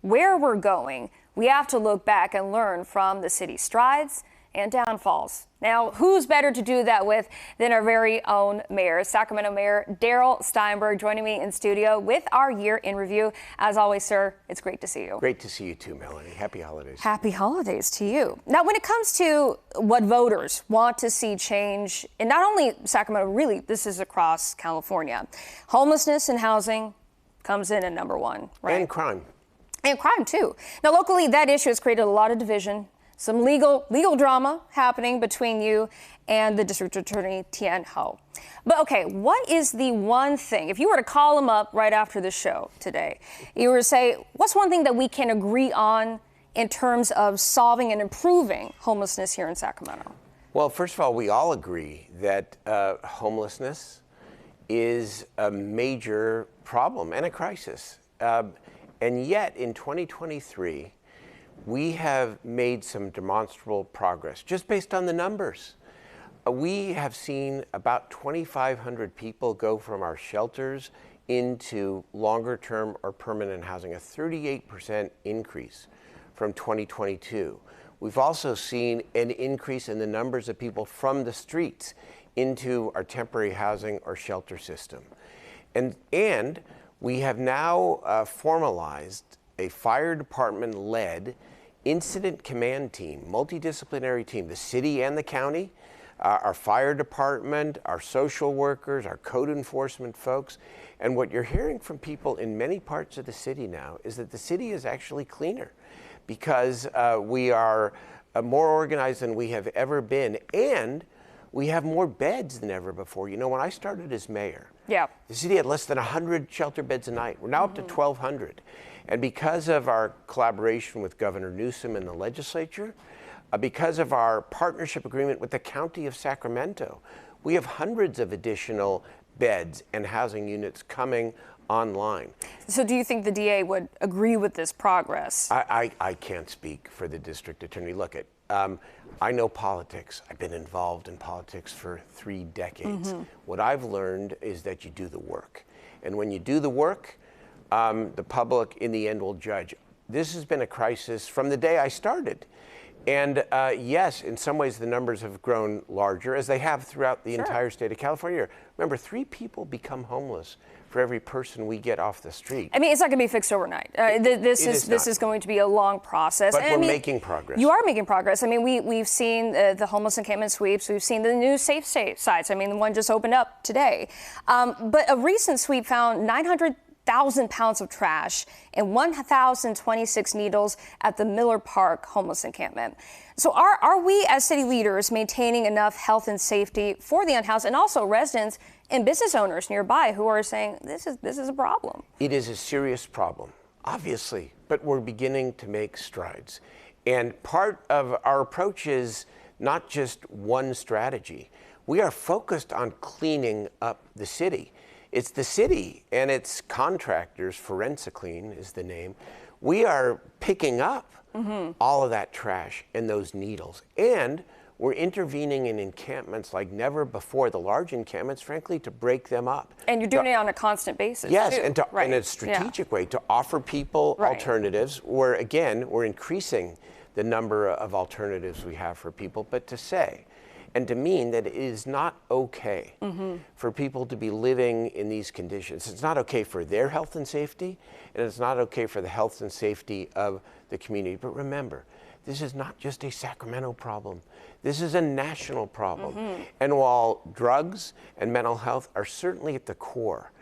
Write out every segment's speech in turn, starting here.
where we're going, we have to look back and learn from the city's strides and downfalls. Now, who's better to do that with than our very own mayor, Sacramento Mayor Darrell Steinberg, joining me in studio with our year in review. As always, sir, it's great to see you. Great to see you too, Melanie. Happy holidays. Happy holidays to you. Now, when it comes to what voters want to see change in not only Sacramento, really, this is across California, homelessness and housing comes in at number one, right? And crime. And crime, too. Now, locally, that issue has created a lot of division. Some legal drama happening between you and the district attorney, Tien Ho. But okay, what is the one thing, if you were to call him up right after the show today, you were to say, what's one thing that we can agree on in terms of solving and improving homelessness here in Sacramento? Well, first of all, we all agree that homelessness is a major problem and a crisis. And yet, in 2023, we have made some demonstrable progress just based on the numbers. We have seen about 2,500 people go from our shelters into longer-term or permanent housing, a 38% increase from 2022. We've also seen an increase in the numbers of people from the streets into our temporary housing or shelter system. And we have now formalized a fire department-led incident command team, multidisciplinary team, the city and the county, our fire department, our social workers, our code enforcement folks. And what you're hearing from people in many parts of the city now is that the city is actually cleaner because we are more organized than we have ever been, and we have more beds than ever before. You know, when I started as mayor, the city had less than 100 shelter beds a night. We're now up to 1,200. And because of our collaboration with Governor Newsom and the legislature, because of our partnership agreement with the County of Sacramento, we have hundreds of additional beds and housing units coming online. So do you think the DA would agree with this progress? I can't speak for the district attorney. Look, I know politics. I've been involved in politics for 3 decades. What I've learned is that you do the work. And when you do the work, the public in the end will judge. This has been a crisis from the day I started. And yes, in some ways the numbers have grown larger, as they have throughout the entire state of California. Remember, 3 people become homeless for every person we get off the street. I mean, it's not going to be fixed overnight. This is going to be a long process. But we're making progress. You are making progress. I mean, we've seen the homeless encampment sweeps. We've seen the new safe sites. I mean, the one just opened up today. But a recent sweep found 900,000 pounds of trash and 1,026 needles at the Miller Park homeless encampment. So are we as city leaders maintaining enough health and safety for the unhoused and also residents and business owners nearby who are saying this is a problem? It is a serious problem, obviously, but we're beginning to make strides. And part of our approach is not just one strategy. We are focused on cleaning up the city. It's the city and its contractors, ForensiClean is the name. We are picking up all of that trash and those needles. And we're intervening in encampments like never before, the large encampments, frankly, to break them up. And you're doing it on a constant basis, yes, too. And in a strategic way to offer people alternatives, where, again, we're increasing the number of alternatives we have for people, but to say, and to mean that it is not okay for people to be living in these conditions. It's not okay for their health and safety, and it's not okay for the health and safety of the community. But remember, this is not just a Sacramento problem. This is a national problem. And while drugs and mental health are certainly at the core,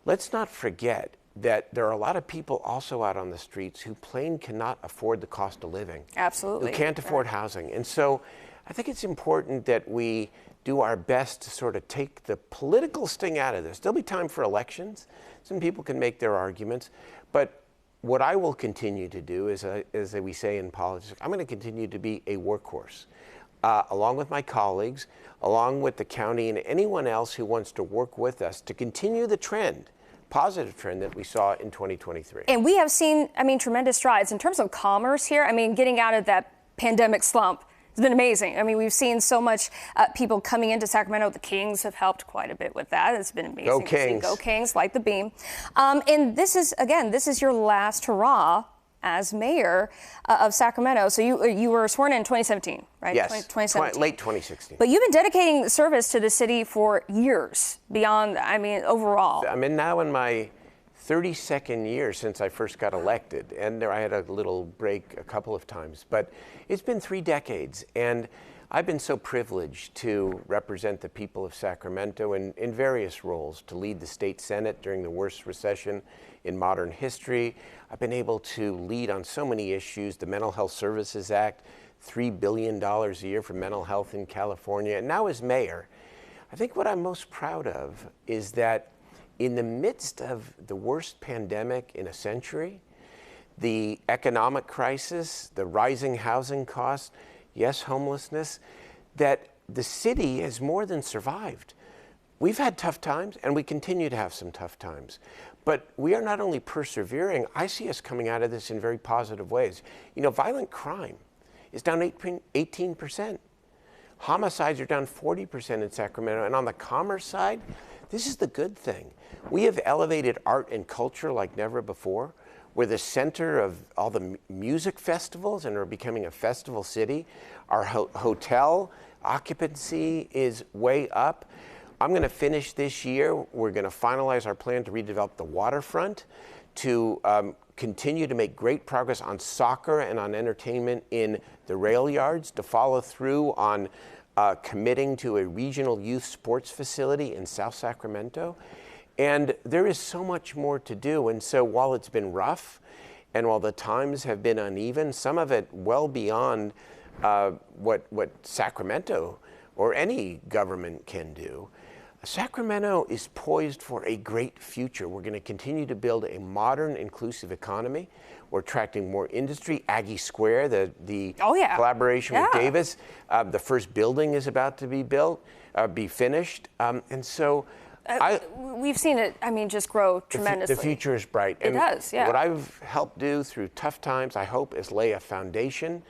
let's not forget that there are a lot of people also out on the streets who plain cannot afford the cost of living. Absolutely. Who can't afford housing. And so I think it's important that we do our best to sort of take the political sting out of this. There'll be time for elections. Some people can make their arguments. But what I will continue to do is, as we say in politics, I'm going to continue to be a workhorse, along with my colleagues, along with the county and anyone else who wants to work with us to continue the trend, positive trend that we saw in 2023. And we have seen, I mean, tremendous strides in terms of commerce here. I mean, getting out of that pandemic slump. It's been amazing. I mean, we've seen so much people coming into Sacramento. The Kings have helped quite a bit with that. It's been amazing. Go Kings. Go Kings, like the beam. And this is your last hurrah as mayor of Sacramento. So you were sworn in 2017, right? Yes, 2017. late 2016. But you've been dedicating service to the city for years, beyond, I mean, overall. I'm now in my 32nd year since I first got elected, and I had a little break a couple of times, but it's been 3 decades, and I've been so privileged to represent the people of Sacramento in various roles, to lead the state Senate during the worst recession in modern history. I've been able to lead on so many issues, the Mental Health Services Act, $3 billion a year for mental health in California, and now as mayor, I think what I'm most proud of is that in the midst of the worst pandemic in a century, the economic crisis, the rising housing costs, yes, homelessness, that the city has more than survived. We've had tough times, and we continue to have some tough times. But we are not only persevering, I see us coming out of this in very positive ways. You know, violent crime is down 18%. Homicides are down 40% in Sacramento. And on the commerce side, this is the good thing. We have elevated art and culture like never before. We're the center of all the music festivals and are becoming a festival city. Our hotel occupancy is way up. I'm going to finish this year. We're going to finalize our plan to redevelop the waterfront, to continue to make great progress on soccer and on entertainment in the rail yards, to follow through on committing to a regional youth sports facility in South Sacramento. And there is so much more to do. And so while it's been rough, and while the times have been uneven, some of it well beyond what Sacramento or any government can do, Sacramento is poised for a great future. We're going to continue to build a modern, inclusive economy. We're attracting more industry. Aggie Square, the collaboration with Davis, the first building is about to be built, be finished. And so we've seen it, I mean, just grow tremendously. The future is bright. It does, yeah. What I've helped do through tough times, I hope, is lay a foundation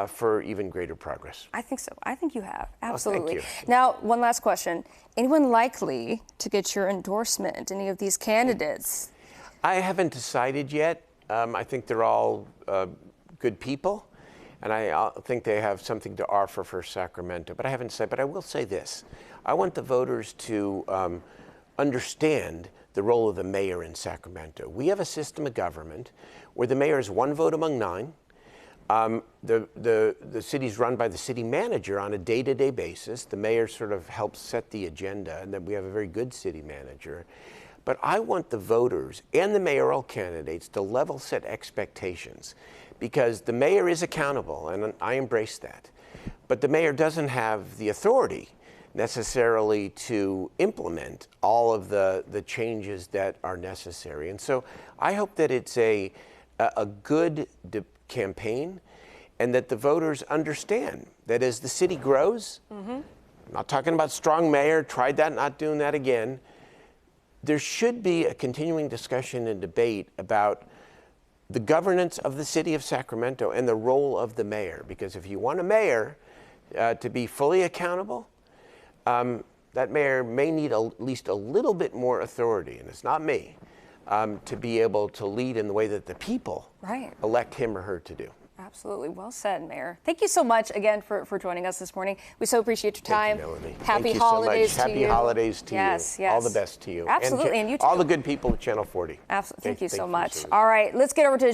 for even greater progress. I think so. I think you have. Absolutely. Thank you. Now, one last question. Anyone likely to get your endorsement? Any of these candidates? I haven't decided yet. I think they're all good people, and I think they have something to offer for Sacramento. But I haven't said. But I will say this: I want the voters to understand the role of the mayor in Sacramento. We have a system of government where the mayor is 1 vote among 9. The city's run by the city manager on a day-to-day basis. The mayor sort of helps set the agenda, and then we have a very good city manager. But I want the voters and the mayoral candidates to level set expectations, because the mayor is accountable, and I embrace that. But the mayor doesn't have the authority necessarily to implement all of the changes that are necessary. And so I hope that it's a good campaign, and that the voters understand that as the city grows, I'm not talking about strong mayor, tried that, not doing that again, there should be a continuing discussion and debate about the governance of the city of Sacramento and the role of the mayor. Because if you want a mayor to be fully accountable, that mayor may need at least a little bit more authority, and it's not me, to be able to lead in the way that the people elect him or her to do. Absolutely. Well said, Mayor. Thank you so much again for joining us this morning. We so appreciate your time. Thank you, Melanie. Happy holidays to you. Happy holidays to you. Yes. All the best to you. Absolutely. And you too. All the good people at Channel 40. Absolutely. Thank you so much. All right. Let's get over to